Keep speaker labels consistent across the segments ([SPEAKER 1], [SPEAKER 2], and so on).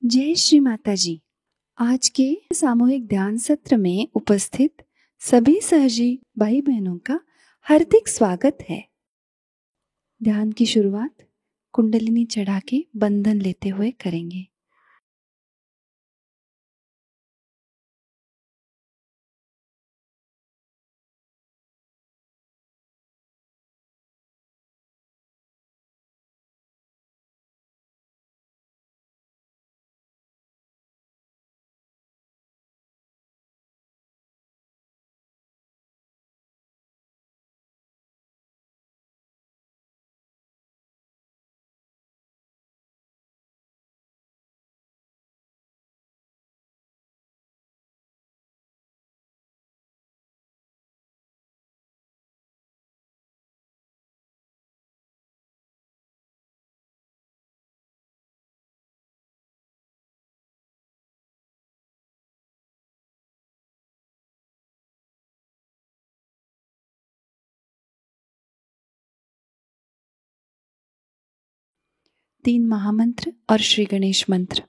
[SPEAKER 1] जय श्री माता जी। आज के सामूहिक ध्यान सत्र में उपस्थित सभी सहजी भाई बहनों का हार्दिक स्वागत है। ध्यान की शुरुआत कुंडलिनी चढ़ा के बंधन लेते हुए करेंगे। तीन महामंत्र और श्री गणेश मंत्र।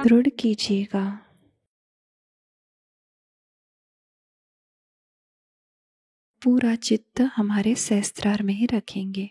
[SPEAKER 1] दृढ़ कीजिएगा। पूरा चित्त हमारे सहस्त्रार में ही रखेंगे।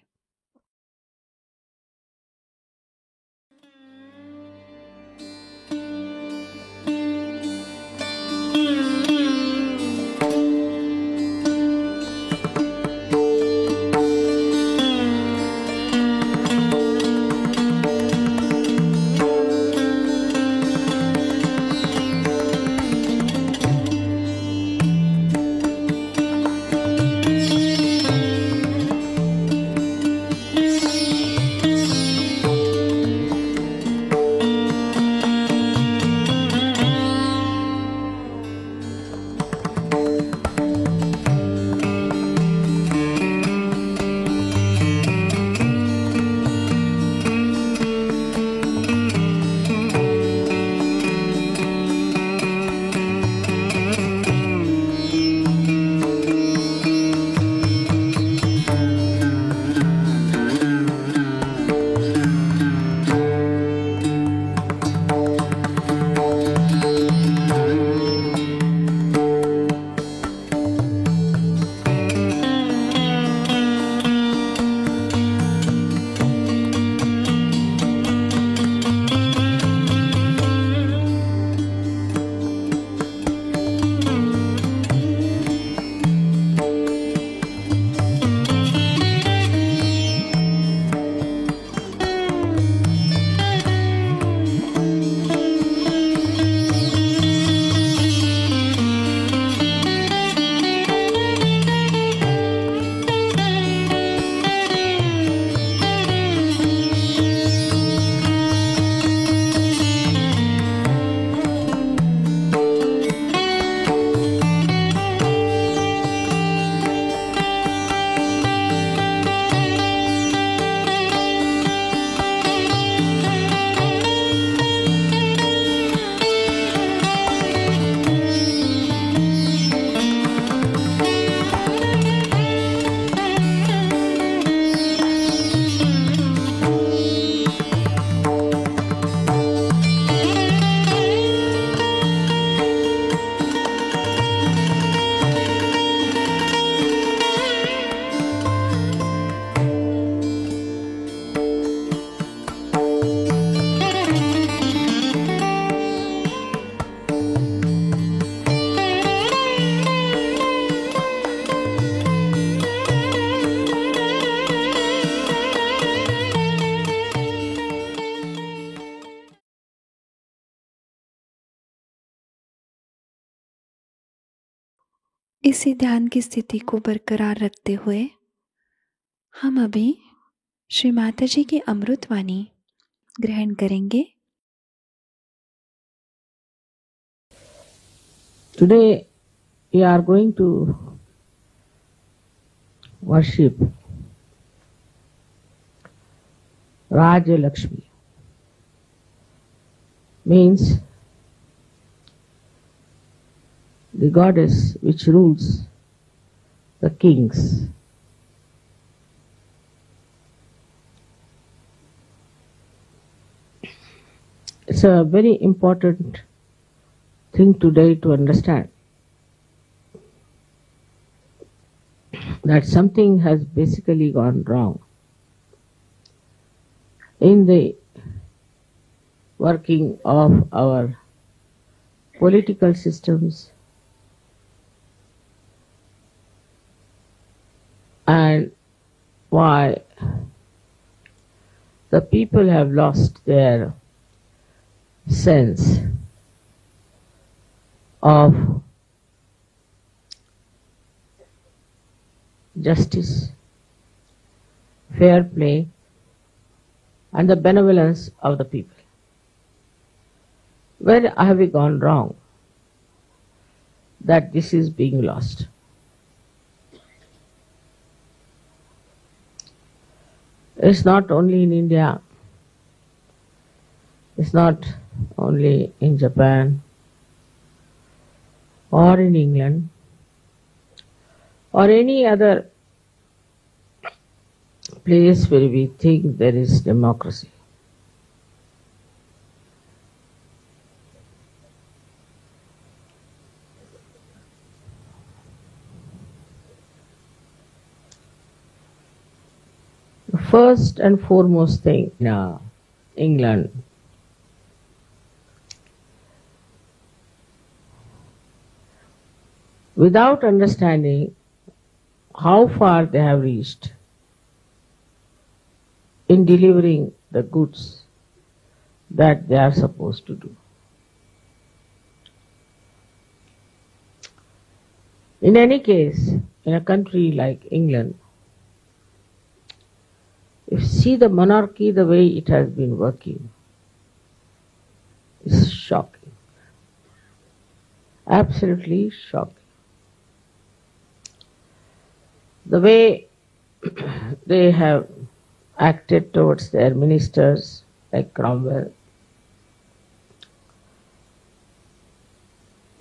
[SPEAKER 1] इसी ध्यान की स्थिति को बरकरार रखते हुए हम अभी श्री माता जी की अमृतवाणी ग्रहण करेंगे।
[SPEAKER 2] Today we are going to worship Raja Lakshmi. Means the goddess which rules the kings. It's a very important thing today to understand that something has basically gone wrong in the working of our political systems and why the people have lost their sense of justice, fair play, and the benevolence of the people. Where have we gone wrong that this is being lost? It's not only in India, it's not only in Japan or in England or any other place where we think there is democracy. first and foremost thing in England, without understanding how far they have reached in delivering the goods that they are supposed to do. In any case, in a country like England, if you see the monarchy, the way it has been working, is shocking. Absolutely shocking. The way they have acted towards their ministers, like Cromwell,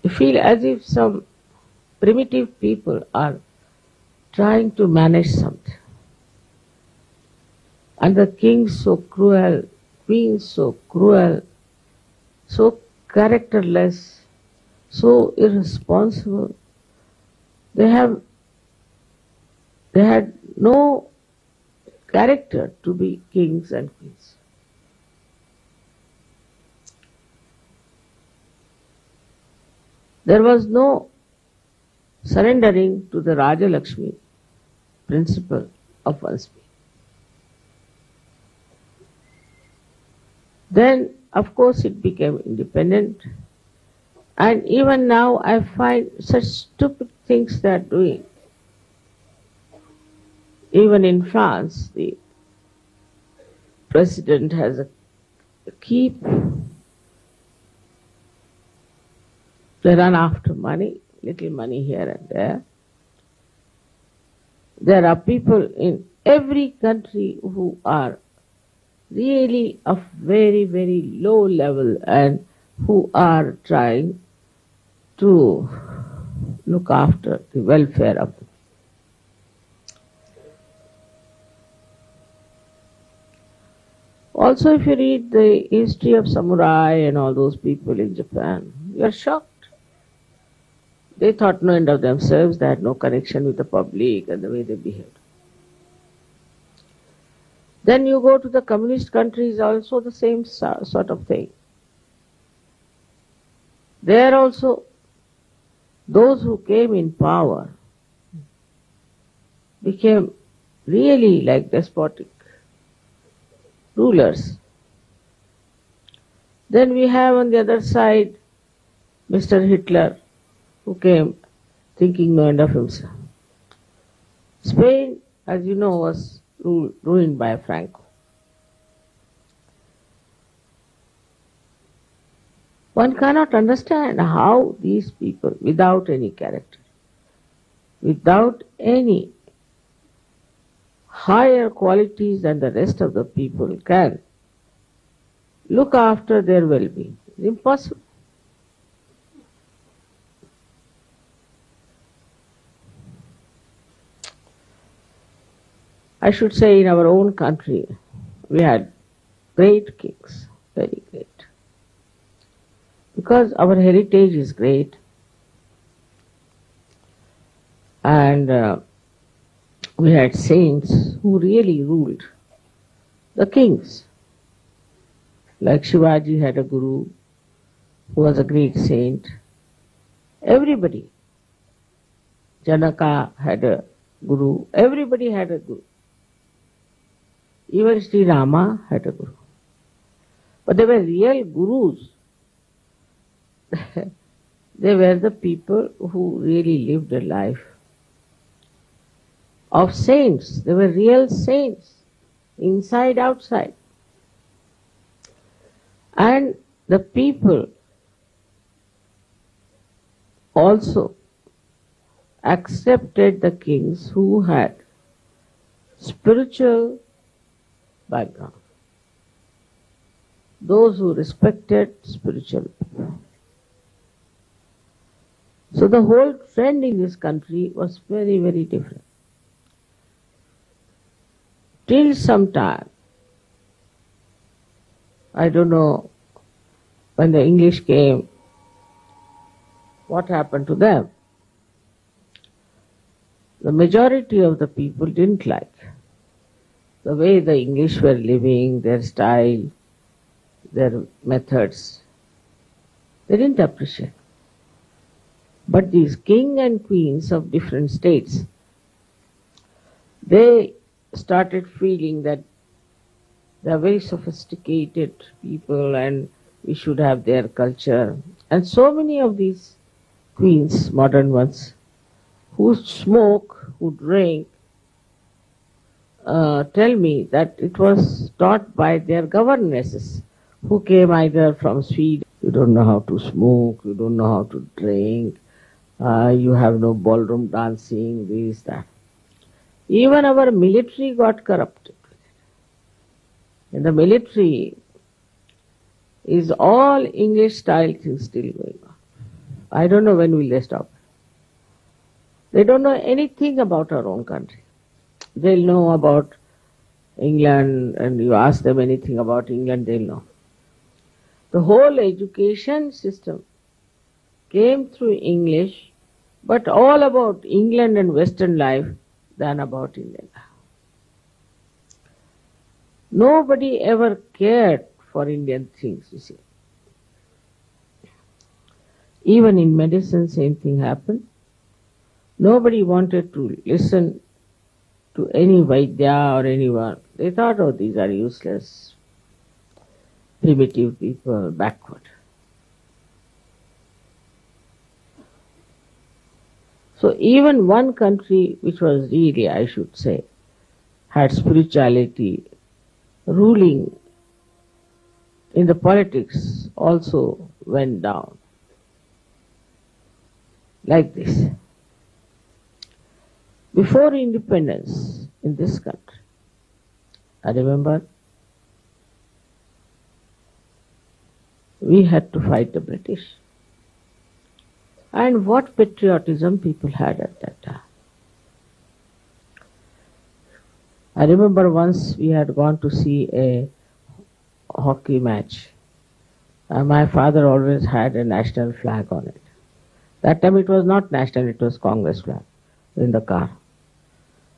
[SPEAKER 2] you feel as if some primitive people are trying to manage something. And the king so cruel, queen so cruel, so characterless, so irresponsible. They had no character to be kings and queens. There was no surrendering to the Raja Lakshmi principle of one's being. Then, of course, it became independent. And even now, I find such stupid things they are doing. Even in France, the president has a keep. They run after money, little money here and there. There are people in every country who are really of very, very low level and who are trying to look after the welfare of them. Also, if you read the history of samurai and all those people in Japan, you are shocked. They thought no end of themselves, they had no connection with the public and the way they behaved. Then you go to the communist countries, also the same sort of thing. There also, those who came in power became really like despotic rulers. Then we have on the other side Mr. Hitler, who came thinking no end of himself. Spain, as you know, was ruined by Franco. One cannot understand how these people, without any character, without any higher qualities than the rest of the people, can look after their well-being. It's impossible. I should say in our own country, we had great kings, very great. Because our heritage is great, and we had saints who really ruled. The kings, like Shivaji had a guru who was a great saint. Everybody, Janaka had a guru, everybody had a guru. Even Sri Rama had a guru. But they were real gurus. They were the people who really lived a life of saints. They were real saints, inside, outside. And the people also accepted the kings who had spiritual background. Those who respected spiritual people. So the whole trend in this country was very, very different. Till some time, I don't know, when the English came, what happened to them? The majority of the people didn't like the way the English were living, their style, their methods. They didn't appreciate. But these king and queens of different states, they started feeling that they are very sophisticated people and we should have their culture. And so many of these queens, modern ones, who smoke, who drink, tell me that it was taught by their governesses who came either from Sweden. You don't know how to smoke, you don't know how to drink, you have no ballroom dancing, this, that. Even our military got corrupted. In the military is all English style things still going on. I don't know when will they stop. They don't know anything about our own country. They'll know about England, and you ask them anything about England, they'll know. The whole education system came through English, but all about England and Western life than about India. Nobody ever cared for Indian things, you see. Even in medicine, same thing happened. Nobody wanted to listen to any Vaidya or anyone. They thought, oh, these are useless, primitive people, backward. So even one country which was really, I should say, had spirituality ruling in the politics also went down. Like this. Before independence in this country, I remember we had to fight the British. And what patriotism people had at that time. I remember once we had gone to see a hockey match. My father always had a national flag on it. That time it was not national, it was Congress flag in the car.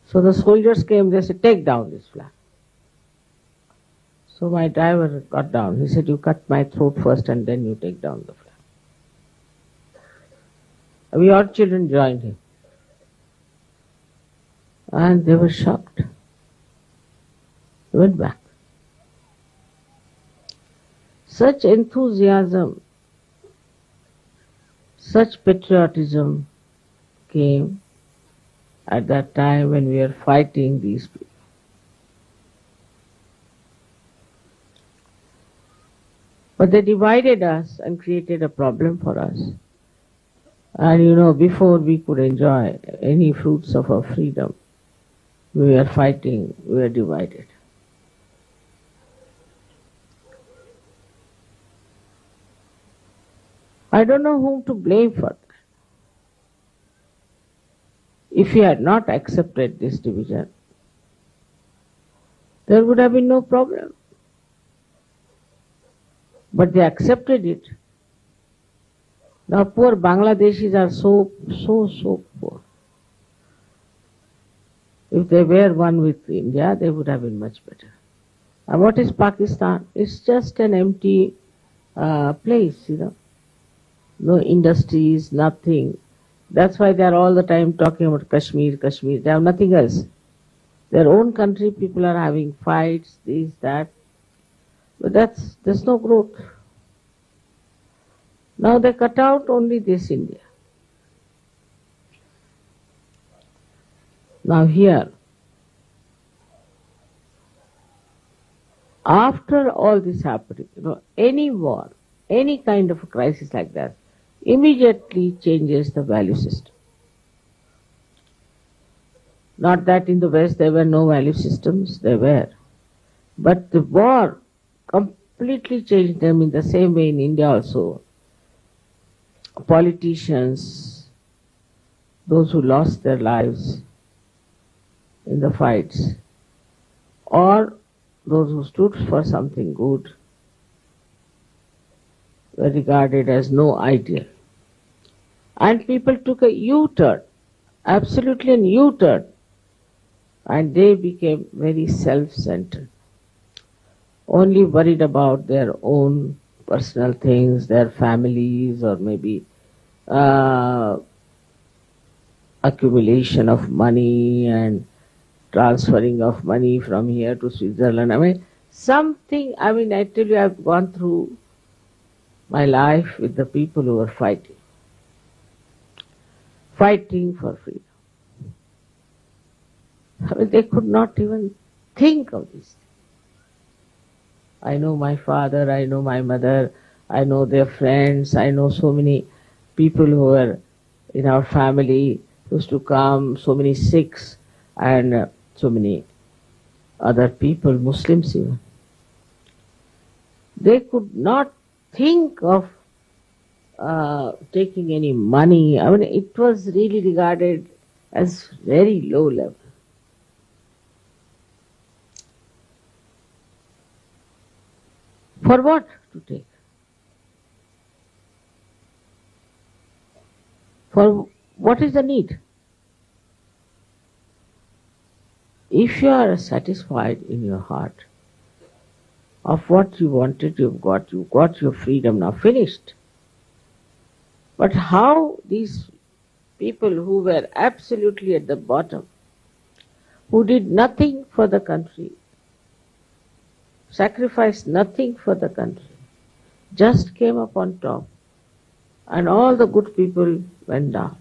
[SPEAKER 2] So the soldiers came, they said, take down this flag. So my driver got down. He said, you cut my throat first and then you take down the flag. We all children joined him. And they were shocked. They went back. Such enthusiasm, such patriotism came at that time when we were fighting these people. But they divided us and created a problem for us. And you know, before we could enjoy any fruits of our freedom, we were fighting, we were divided. I don't know whom to blame for that. If we had not accepted this division, there would have been no problem. But they accepted it. Now poor Bangladeshis are so poor. If they were one with India, they would have been much better. And what is Pakistan? It's just an empty place, you know. No industries, nothing. That's why they are all the time talking about Kashmir, Kashmir. They have nothing else. Their own country, people are having fights, this, that. But there's no growth. Now they cut out only this India. Now here, after all this happening, you know, any war, any kind of a crisis like that, immediately changes the value system. Not that in the West there were no value systems, there were. But the war completely changed them in the same way in India also. Politicians, those who lost their lives in the fights, or those who stood for something good, were regarded as no ideal. And people took a U-turn, absolutely a U-turn, and they became very self-centered, only worried about their own personal things, their families, or maybe accumulation of money and transferring of money from here to Switzerland. I tell you, I've gone through my life with the people who were fighting for freedom. They could not even think of this. I know my father, I know my mother, I know their friends, I know so many people who were in our family, used to come, so many Sikhs and so many other people, Muslims even. They could not think of taking any money. It was really regarded as very low level. For what to take? For what is the need? If you are satisfied in your heart of what you wanted, you've got your freedom now, finished. But how these people who were absolutely at the bottom, who did nothing for the country, sacrificed nothing for the country, just came up on top, and all the good people went down.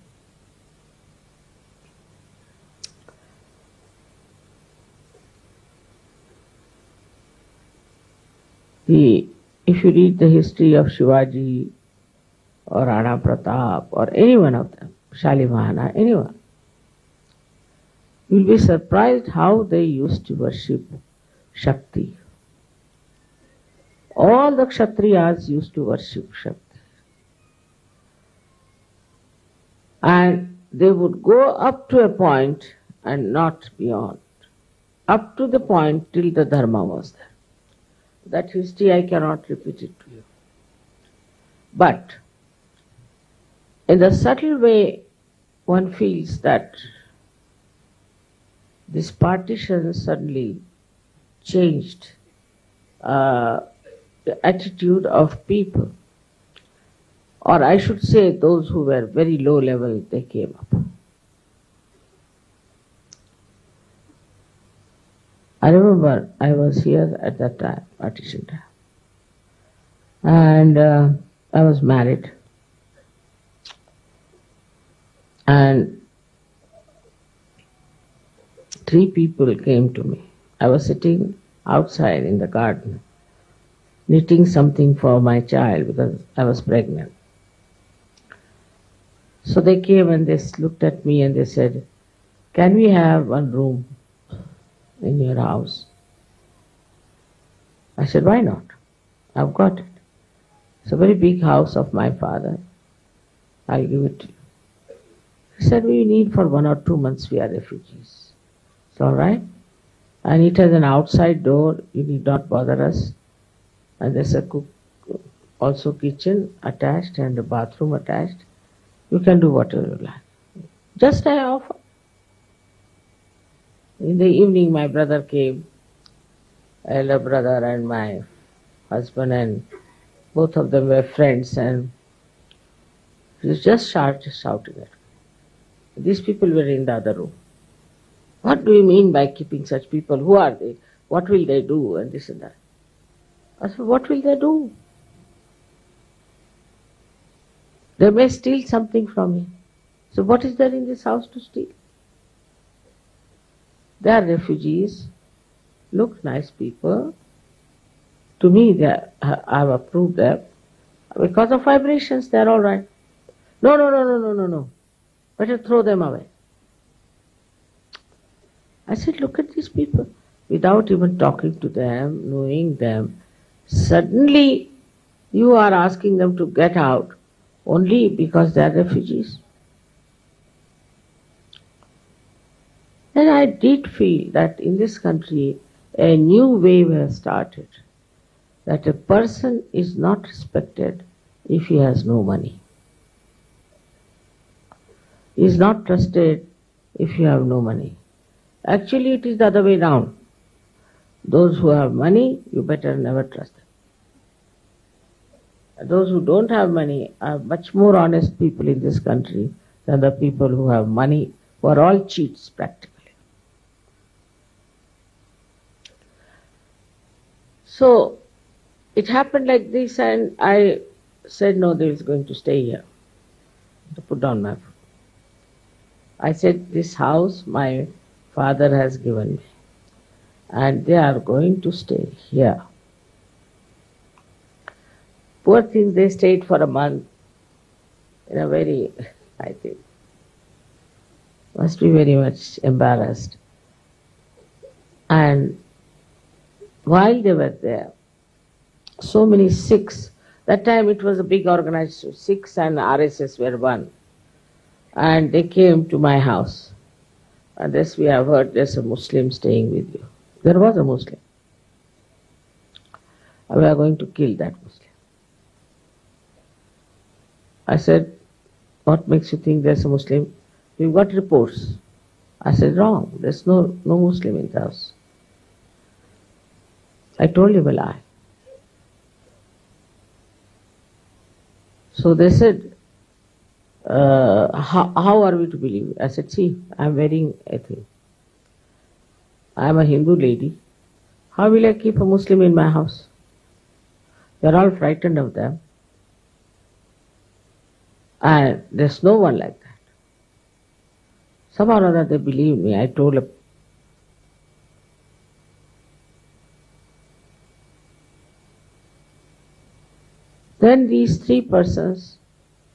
[SPEAKER 2] If you read the history of Shivaji or Rana Pratap or any one of them, Shalimahana, anyone, you'll be surprised how they used to worship Shakti. All the Kshatriyas used to worship Shakti. And they would go up to a point and not beyond. Up to the point till the Dharma was there. That history I cannot repeat it to you. But in the subtle way, one feels that this partition suddenly changed the attitude of people. Or I should say those who were very low level, they came up. I remember I was here at that time, partition time. And I was married. And 3 people came to me. I was sitting outside in the garden, knitting something for my child because I was pregnant. So they came and they looked at me and they said, "Can we have one room in your house?" I said, "Why not? I've got it. It's a very big house of my father. I'll give it to you." He said, "We need for 1 or 2 months, we are refugees. It's all right. And it has an outside door, you need not bother us. And there's a cook, also kitchen attached and a bathroom attached. You can do whatever you like. Just I offer." In the evening my brother came, elder brother and my husband, and both of them were friends, and he was just shouting at me. These people were in the other room. "What do you mean by keeping such people? Who are they? What will they do?" And this and that. I said, "What will they do? They may steal something from me. So what is there in this house to steal? They are refugees, look nice people. To me, I have approved them. Because of vibrations, they are all right. No. Better throw them away." I said, "Look at these people." Without even talking to them, knowing them, suddenly you are asking them to get out only because they are refugees. And I did feel that in this country a new wave has started, that a person is not respected if he has no money. He is not trusted if you have no money. Actually, it is the other way round. Those who have money, you better never trust them. Those who don't have money are much more honest people in this country than the people who have money, who are all cheats practically. So it happened like this, and I said, no, they is going to stay here, to put down my foot. I said, this house my father has given me, and they are going to stay here. Poor things, they stayed for a month in a very, I think, must be very much embarrassed. And while they were there, so many Sikhs, that time it was a big organization, Sikhs and RSS were one. And they came to my house. And this we have heard, there's a Muslim staying with you. There was a Muslim. We are going to kill that Muslim. I said, what makes you think there's a Muslim? We've got reports. I said, wrong. There's no Muslim in the house. I told him a lie. So they said, how are we to believe? I said, see, I'm wearing a thing. I'm a Hindu lady. How will I keep a Muslim in my house? They're all frightened of them. And there's no one like that. Somehow or other they believed me. I told them. Then these three persons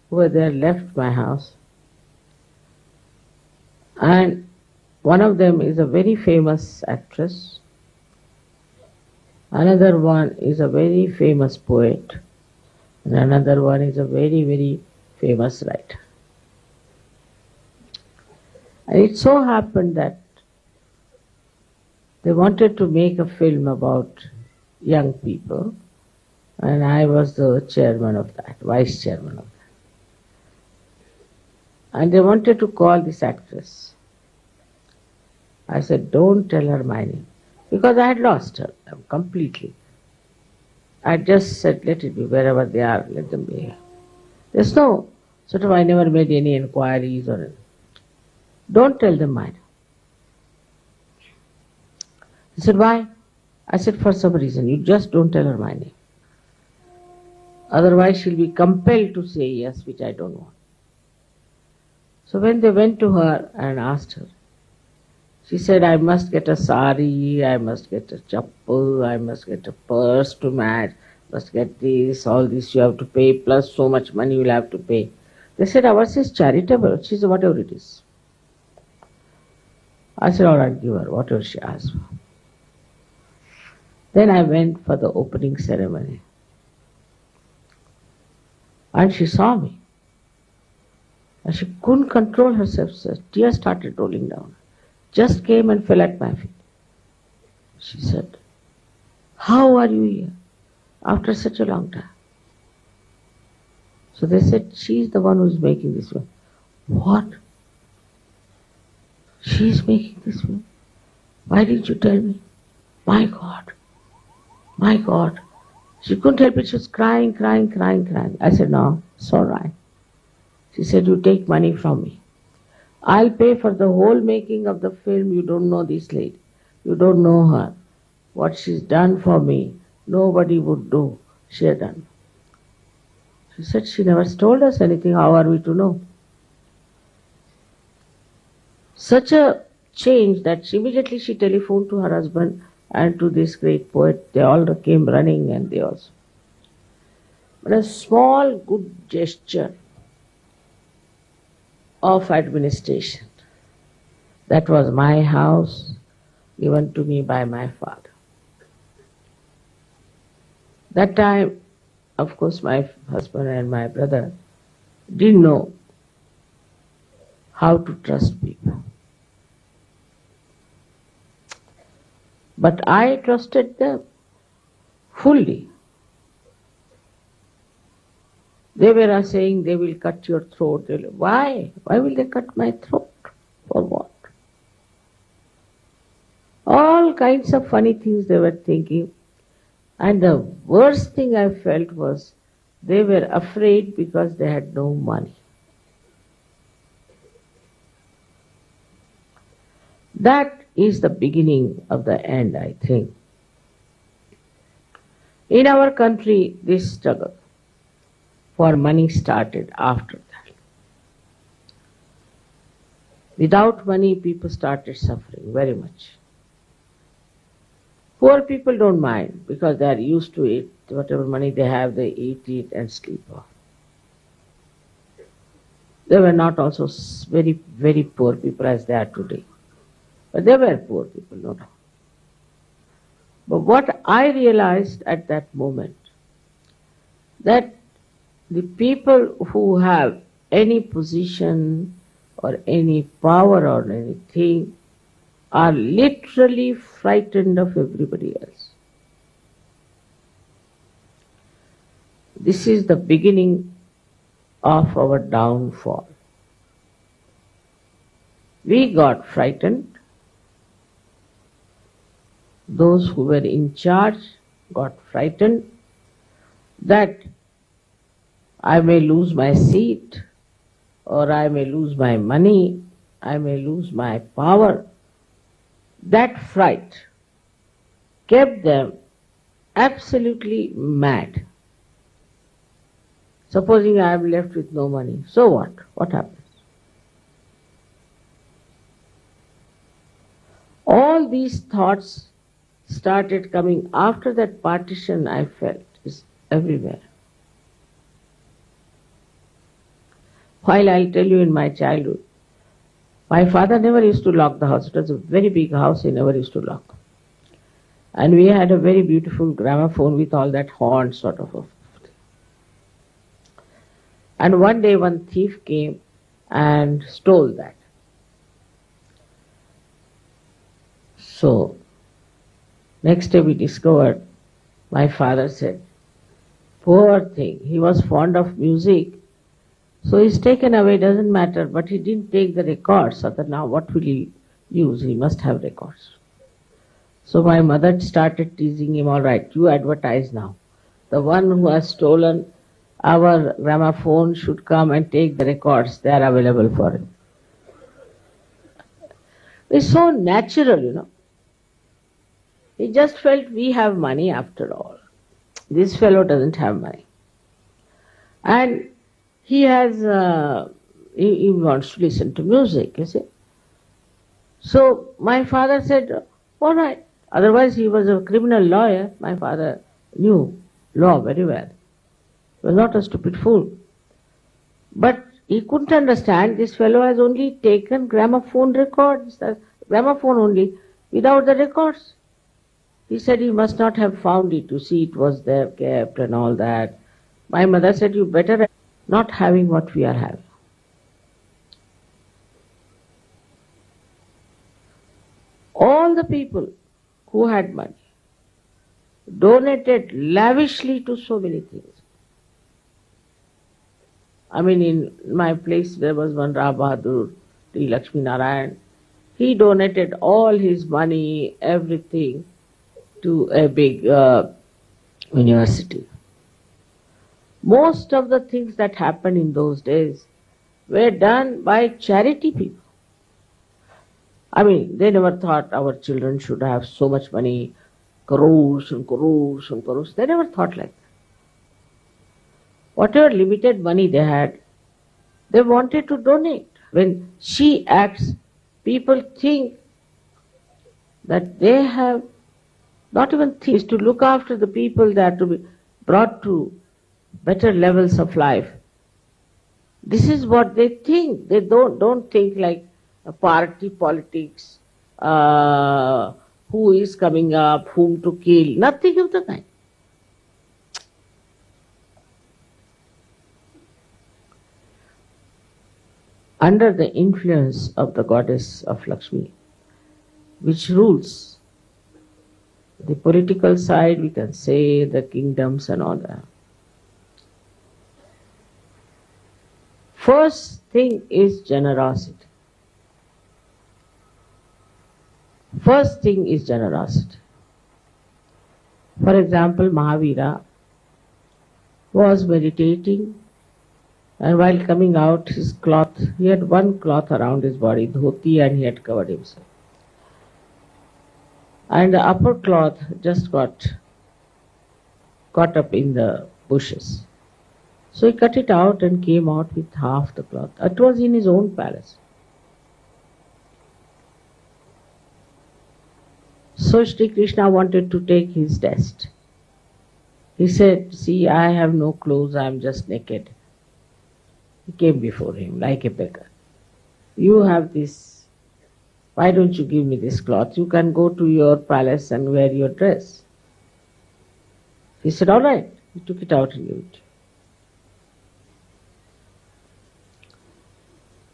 [SPEAKER 2] who were there left my house. And one of them is a very famous actress. Another one is a very famous poet. And another one is a very, very famous writer. And it so happened that they wanted to make a film about young people, and I was the chairman of that, vice chairman of that. And they wanted to call this actress. I said, don't tell her my name, because I had lost her completely. I just said, let it be, wherever they are, let them be here. There's no, sort of, I never made any inquiries or anything. Don't tell them mine. He said, why? I said, for some reason. You just don't tell her my name. Otherwise she'll be compelled to say yes, which I don't want. So when they went to her and asked her, she said, I must get a sari, I must get a chappal, I must get a purse to match, must get this, all this you have to pay, plus so much money you'll have to pay. They said, ours is charitable. She said, whatever it is. I said, all right, give her whatever she asked for. Then I went for the opening ceremony. And she saw me. And she couldn't control herself. So tears started rolling down. Just came and fell at my feet. She said, how are you here after such a long time? So they said, she's the one who's making this film. What? She's making this film? Why didn't you tell me? My God. My God. She couldn't help it. She was crying. I said, no, it's all right. She said, you take money from me. I'll pay for the whole making of the film. You don't know this lady. You don't know her. What she's done for me, nobody would do. She had done. She said, she never told us anything. How are we to know? Such a change that immediately she telephoned to her husband and to this great poet. They all came running, and they also. But a small good gesture of administration. That was my house given to me by my father. That time, of course, my husband and my brother didn't know how to trust people. But I trusted them fully. They were saying they will cut your throat. Why? Why will they cut my throat? For what? all kinds of funny things they were thinking. And the worst thing I felt was they were afraid because they had no money. That is the beginning of the end, I think. In our country, this struggle for money started after that. Without money, people started suffering very much. Poor people don't mind because they are used to it. Whatever money they have, they eat it and sleep off. They were not also very, very poor people as they are today. But they were poor people, no doubt. But what I realized at that moment, that the people who have any position or any power or anything are literally frightened of everybody else. This is the beginning of our downfall. We got frightened. Those who were in charge got frightened that I may lose my seat, or I may lose my money, I may lose my power. That fright kept them absolutely mad. Supposing I am left with no money, so what? What happens? All these thoughts started coming after that partition I felt is everywhere. While I'll tell you in my childhood, my father never used to lock the house. It was a very big house, he never used to lock. And we had a very beautiful gramophone with all that horn sort of a thing. And one day one thief came and stole that. So, next day we discovered, my father said, poor thing, he was fond of music, so he's taken away, doesn't matter, but he didn't take the records. So that now what will he use? He must have records. So my mother started teasing him, all right, you advertise now. The one who has stolen our gramophone should come and take the records, they are available for him. It's so natural, you know. He just felt we have money after all. This fellow doesn't have money. And he has, he wants to listen to music, you see. So my father said, all right. Otherwise he was a criminal lawyer. My father knew law very well. He was not a stupid fool. But he couldn't understand this fellow has only taken gramophone records, gramophone only, without the records. He said he must not have found it. You see, it was there kept and all that. My mother said, you better not having what we are having. All the people who had money donated lavishly to so many things. I mean, in my place there was one Ram Bahadur, T. Lakshmi Narayan. He donated all his money, everything, to a big university. Most of the things that happened in those days were done by charity people. I mean, they never thought our children should have so much money, crores and crores and crores. They never thought like that. Whatever limited money they had, they wanted to donate. When she acts, people think that they have not even things to look after the people that are to be brought to better levels of life. This is what they think. They don't think like party politics, who is coming up, whom to kill, nothing of the kind. Under the influence of the goddess of Lakshmi, which rules the political side, we can say the kingdoms and all that. First thing is generosity. First thing is generosity. For example, Mahavira was meditating, and while coming out, his cloth, he had one cloth around his body, dhoti, and he had covered himself. And the upper cloth just got caught up in the bushes. So he cut it out and came out with half the cloth. It was in his own palace. So Shri Krishna wanted to take his test. He said, "See, I have no clothes, I am just naked." He came before him like a beggar. "You have this, why don't you give me this cloth? You can go to your palace and wear your dress." He said, "All right." He took it out and gave it.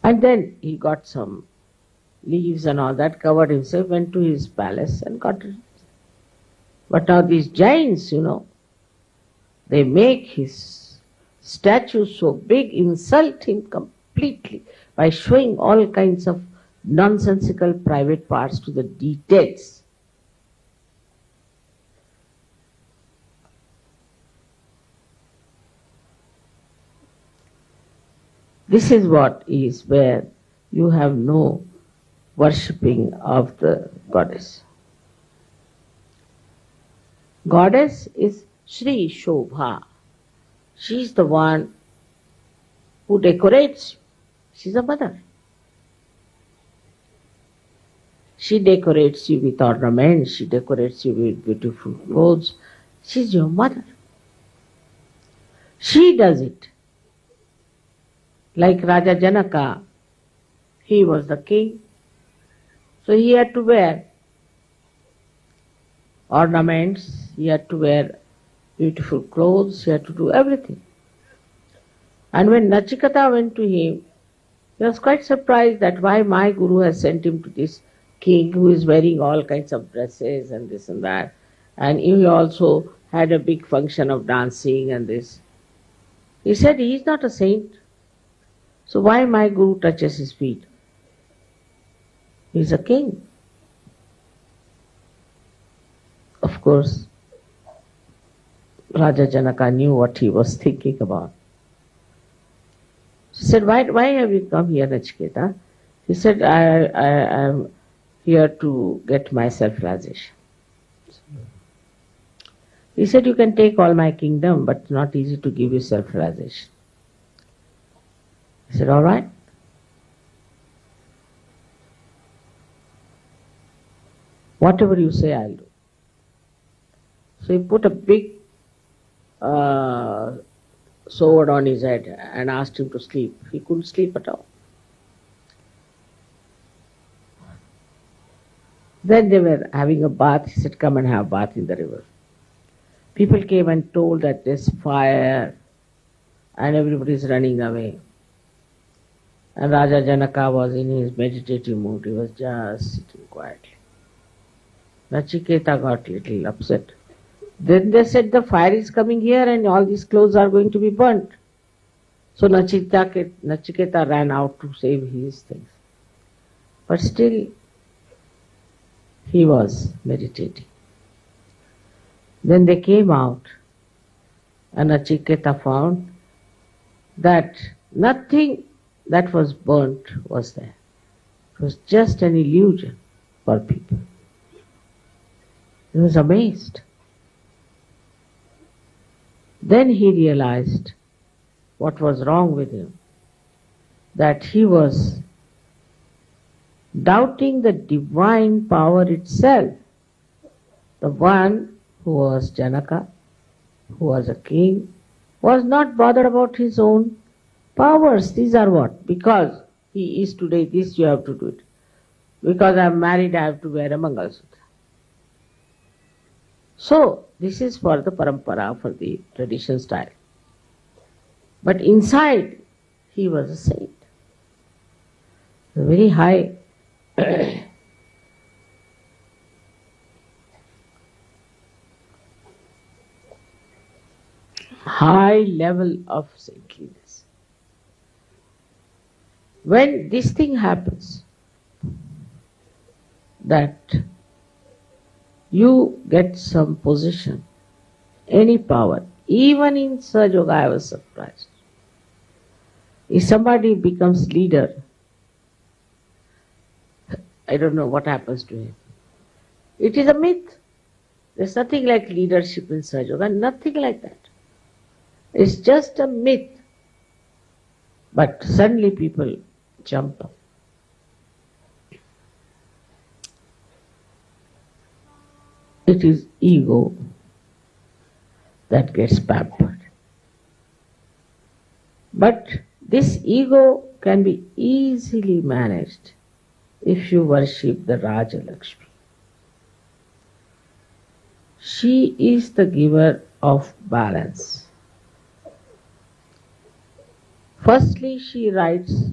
[SPEAKER 2] And then he got some leaves and all that, covered himself, went to his palace and got it. But now these giants, they make his statue so big, insult him completely by showing all kinds of nonsensical private parts to the details. This is what is where you have no worshipping of the goddess. Goddess is Sri Shobha. She is the one who decorates. She is a mother. She decorates you with ornaments, she decorates you with beautiful clothes. She is your mother. She does it. Like Raja Janaka, he was the king, so he had to wear ornaments, he had to wear beautiful clothes, he had to do everything. And when Nachiketa went to him, he was quite surprised that why my guru has sent him to this king who is wearing all kinds of dresses and this and that. And he also had a big function of dancing and this. He said, he is not a saint. So why my guru touches his feet? He is a king. Of course, Raja Janaka knew what he was thinking about. She said, why have you come here, Nachiketa? He said, I am here to get my self-realization. He said, you can take all my kingdom, but it's not easy to give you self-realization. He said, all right. Whatever you say, I'll do. So he put a big sword on his head and asked him to sleep. He couldn't sleep at all. Then they were having a bath. He said, come and have a bath in the river. People came and told that there's fire and everybody is running away. And Raja Janaka was in his meditative mood. He was just sitting quietly. Nachiketa got a little upset. Then they said the fire is coming here and all these clothes are going to be burnt. So Nachiketa ran out to save his things. But still, he was meditating. Then they came out and Nachiketa found that nothing that was burnt was there. It was just an illusion for people. He was amazed. Then he realized what was wrong with him, that he was doubting the divine power itself. The one who was Janaka, who was a king, was not bothered about his own powers. These are what? Because he is today this, you have to do it. Because I am married, I have to wear a Mangalsutra. So, this is for the parampara, for the tradition style. But inside, he was a saint. A very high high level of saintliness. When this thing happens, that you get some position, any power. Even in Sahaja Yoga I was surprised. If somebody becomes leader, I don't know what happens to him. It is a myth. There's nothing like leadership in Sahaja Yoga, nothing like that. It's just a myth. But suddenly people jump up. It is ego that gets pampered. But this ego can be easily managed if you worship the Raja Lakshmi. She is the giver of balance. Firstly, she rides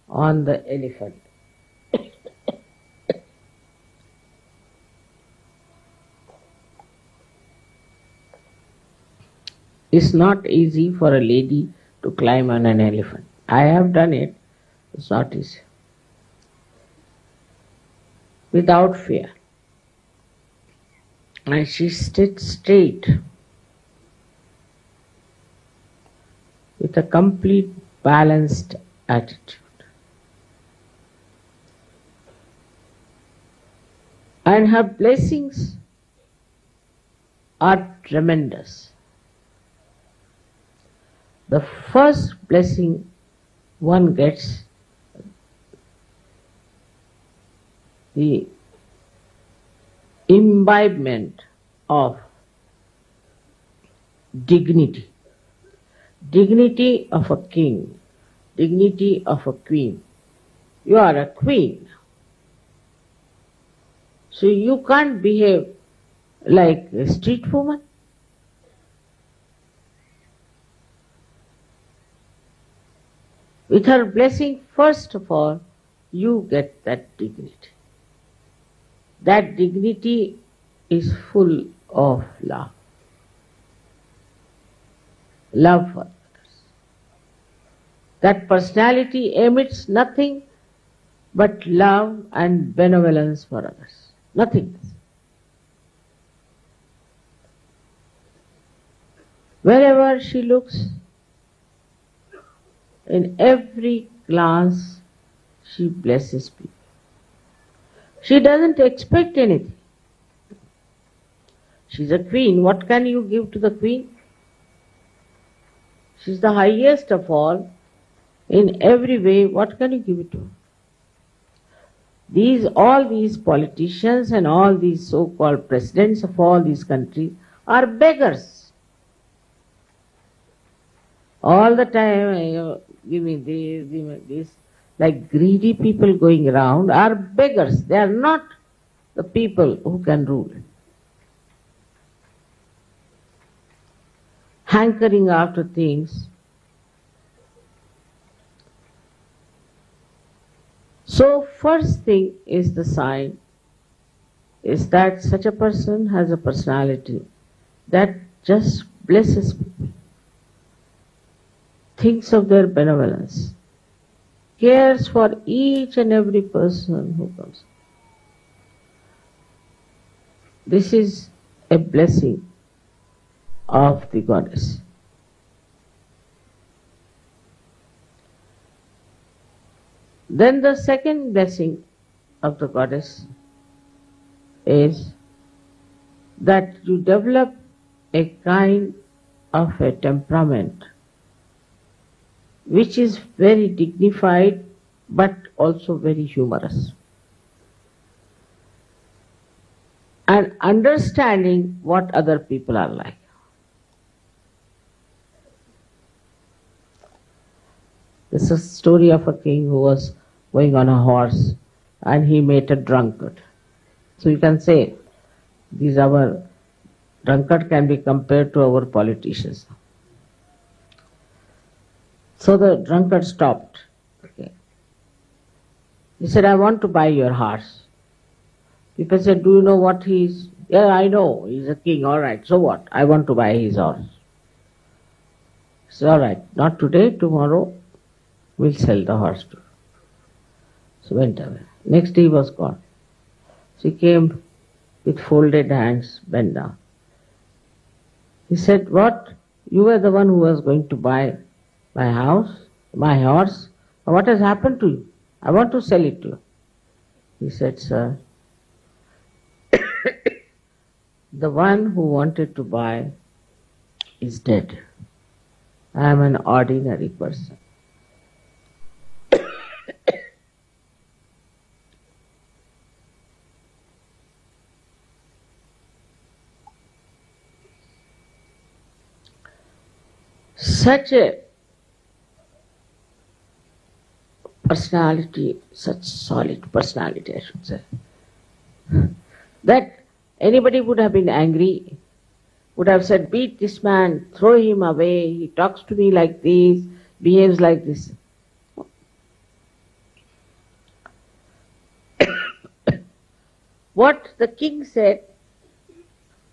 [SPEAKER 2] on the elephant. It's not easy for a lady to climb on an elephant. I have done it. It's not easy. Without fear. And she sits straight with a complete balanced attitude. And her blessings are tremendous. The first blessing one gets, the imbibement of dignity. Dignity of a king, dignity of a queen. You are a queen. So you can't behave like a street woman. With her blessing, first of all, you get that dignity. That dignity is full of love. Love for others. That personality emits nothing but love and benevolence for others. Nothing else. Wherever she looks, in every glance, she blesses people. She doesn't expect anything. She's a queen. What can you give to the queen? She's the highest of all. In every way, what can you give it to her? All these politicians and all these so-called presidents of all these countries are beggars. All the time, give me this, give me this. Like greedy people going around are beggars. They are not the people who can rule. Hankering after things. So first thing is the sign is that such a person has a personality that just blesses people, thinks of their benevolence, cares for each and every person who comes. This is a blessing of the goddess. Then the second blessing of the goddess is that you develop a kind of a temperament which is very dignified but also very humorous. And understanding what other people are like. This is a story of a king who was going on a horse and he met a drunkard. So you can say, drunkard can be compared to our politicians. So the drunkard stopped. Okay. He said, I want to buy your horse. People said, do you know what he is? Yeah, I know, he's a king, all right, so what? I want to buy his horse. He said, all right, not today, tomorrow we'll sell the horse to you. So went away. Next day he was gone. She came with folded hands, bent down. He said, "What? You were the one who was going to buy my house, my horse? What has happened to you? I want to sell it to you." He said, "Sir, the one who wanted to buy is dead. I am an ordinary person." Such a personality, such solid personality, I should say, that anybody would have been angry, would have said, "Beat this man, throw him away, he talks to me like this, behaves like this." What the king said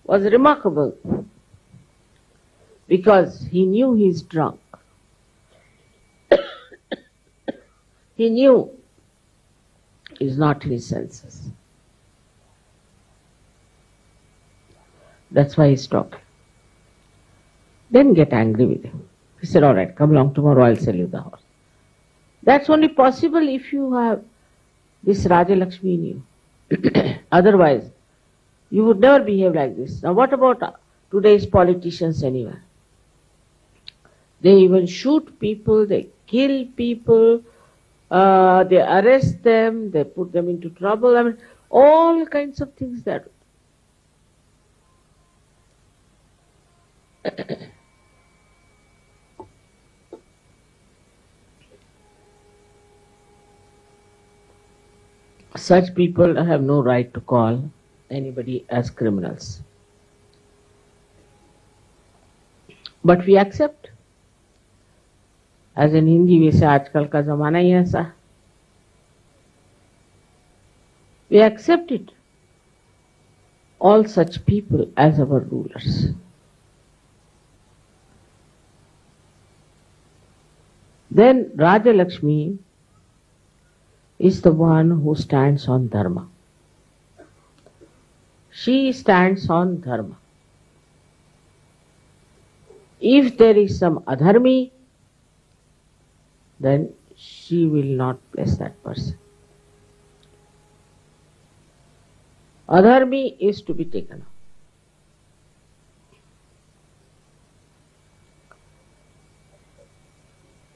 [SPEAKER 2] was remarkable, because he knew he's drunk. He knew he's not in his senses. That's why he stopped. Didn't get angry with him. He said, "All right, come along tomorrow, I'll sell you the horse." That's only possible if you have this Raja Lakshmi in you. Otherwise, you would never behave like this. Now what about today's politicians anyway? They even shoot people, they kill people, they arrest them, they put them into trouble. I mean, all kinds of things that. Such people have no right to call anybody as criminals. But we accept. As in Hindi, we say, "Aajkal ka zamana hi aisa." We accept it. All such people as our rulers. Then Raja Lakshmi is the one who stands on dharma. She stands on dharma. If there is some adharmi, then she will not bless that person. Adharmi is to be taken out.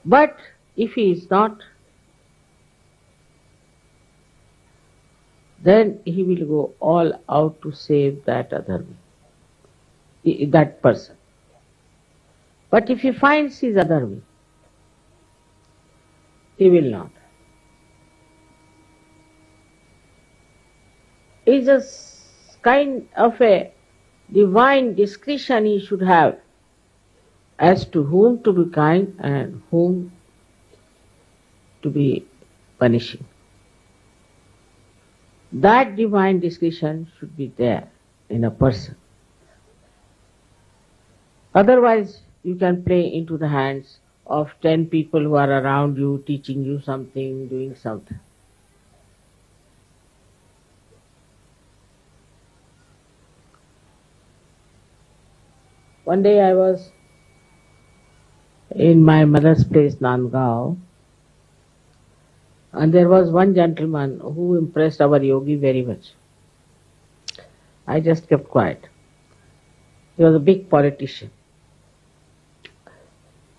[SPEAKER 2] But if he is not, then he will go all out to save that adharmi, that person. But if he finds his adharmi, he will not. It's a kind of a divine discretion he should have as to whom to be kind and whom to be punishing. That divine discretion should be there in a person. Otherwise, you can play into the hands of 10 people who are around you, teaching you something, doing something. One day I was in my mother's place, Nandgaon, and there was one gentleman who impressed our yogi very much. I just kept quiet. He was a big politician.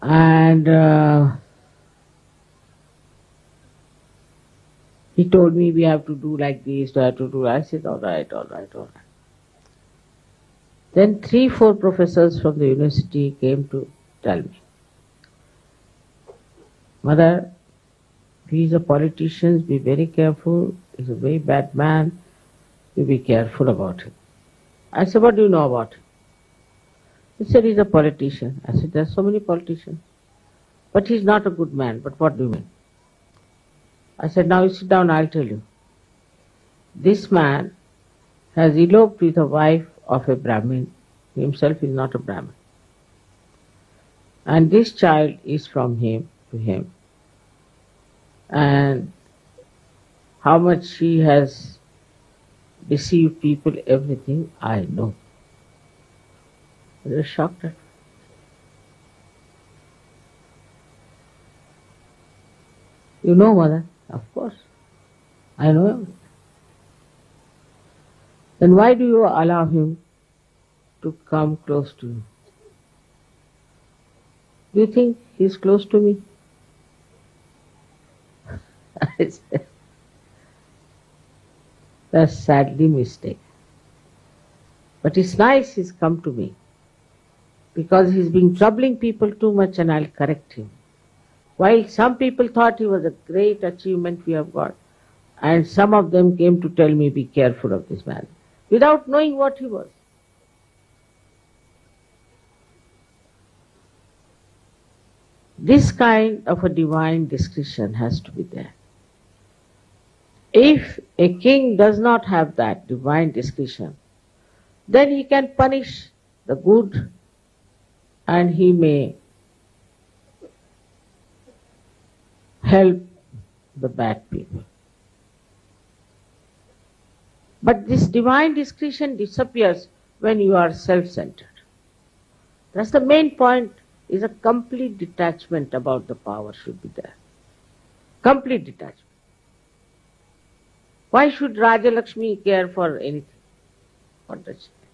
[SPEAKER 2] And he told me, "We have to do like this, we have to do." I said, all right. Then 3-4 professors from the university came to tell me, "Mother, he's a politician, be very careful, he's a very bad man, you be careful about him." I said, "What do you know about him?" He said, "He's a politician." I said, "There are so many politicians. But he's not a good man." "But what do you mean?" I said, "Now you sit down, I'll tell you. This man has eloped with a wife of a Brahmin. He himself is not a Brahmin. And this child is from him to him. And how much he has deceive people, everything I know. They were shocked at me. You know, mother? Of course. I know everything. Then why do you allow him to come close to you? Do you think he's close to me? I said, that's sadly mistaken. But it's nice he's come to me, because he's been troubling people too much, and I'll correct him. While some people thought he was a great achievement we have got, and some of them came to tell me, be careful of this man, without knowing what he was. This kind of a divine discretion has to be there. If a king does not have that divine discretion, then he can punish the good and he may help the bad people. But this divine discretion disappears when you are self-centered. That's the main point, is a complete detachment about the power should be there. Complete detachment. Why should Raja Lakshmi care for anything? What does she care?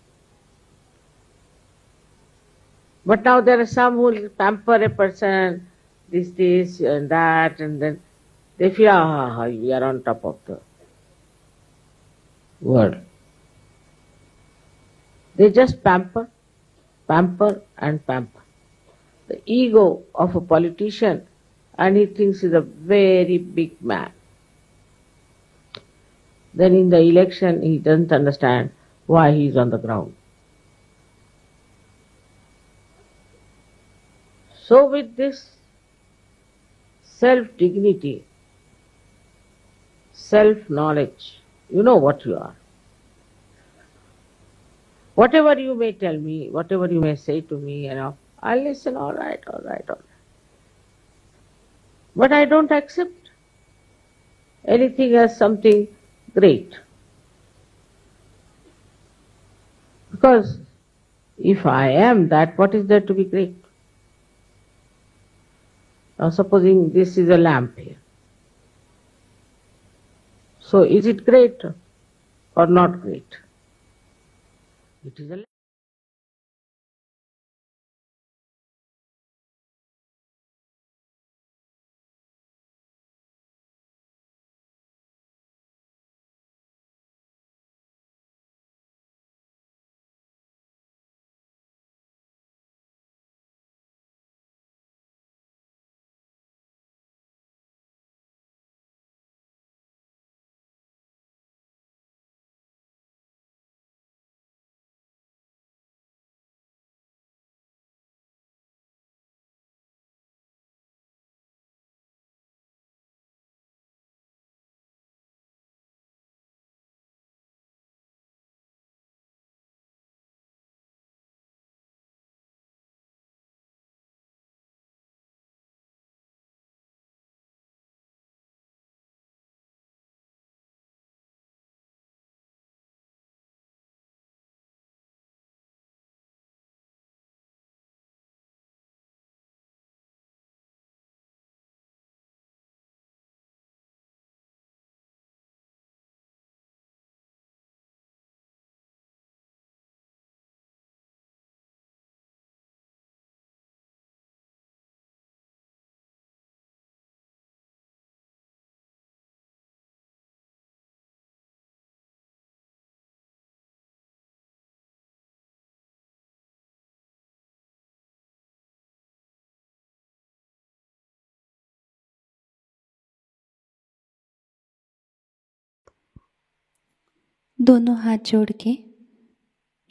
[SPEAKER 2] But now there are some who will pamper a person, this and that, and then they feel, we are on top of the world. They just pamper and pamper. The ego of a politician, and he thinks he's a very big man. Then in the election he doesn't understand why he is on the ground. So with this self-dignity, self-knowledge, you know what you are. Whatever you may tell me, whatever you may say to me, I'll listen, all right. But I don't accept anything as something great. Because if I am that, what is there to be great? Now supposing this is a lamp here. So is it great or not great? It is a lamp.
[SPEAKER 1] दोनों हाथ जोड़ के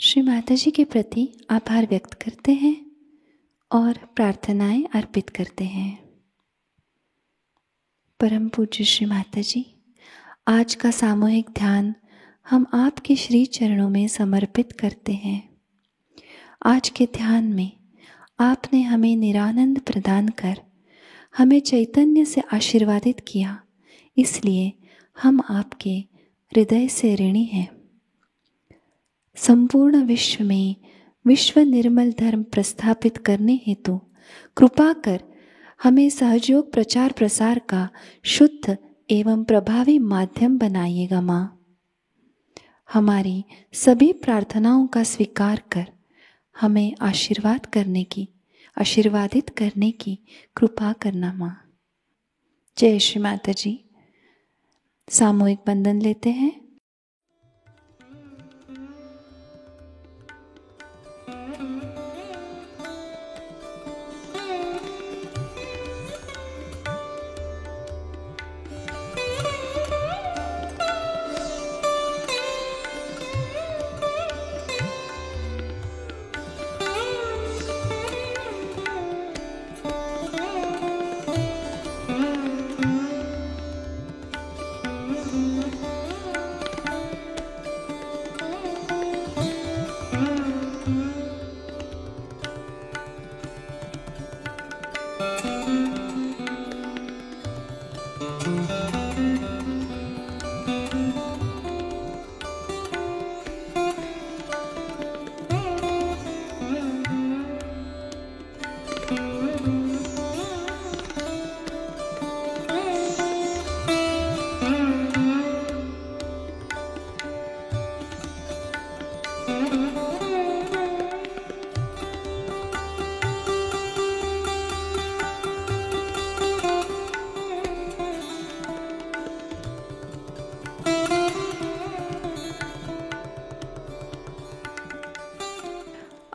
[SPEAKER 1] श्री माता जी के प्रति आभार व्यक्त करते हैं और प्रार्थनाएं अर्पित करते हैं। परम पूज्य श्री माता जी, आज का सामूहिक ध्यान हम आपके श्री चरणों में समर्पित करते हैं। आज के ध्यान में आपने हमें निरानंद प्रदान कर हमें चैतन्य से आशीर्वादित किया, इसलिए हम आपके हृदय से ऋणी हैं। संपूर्ण विश्व में विश्व निर्मल धर्म प्रस्थापित करने हेतु कृपा कर हमें सहयोग प्रचार प्रसार का शुद्ध एवं प्रभावी माध्यम बनाइएगा माँ। हमारी सभी प्रार्थनाओं का स्वीकार कर हमें आशीर्वादित करने की कृपा करना माँ। जय श्री माता जी। सामूहिक बंधन लेते हैं।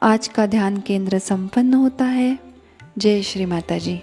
[SPEAKER 1] आज का ध्यान केंद्र संपन्न होता है। जय श्री माता जी।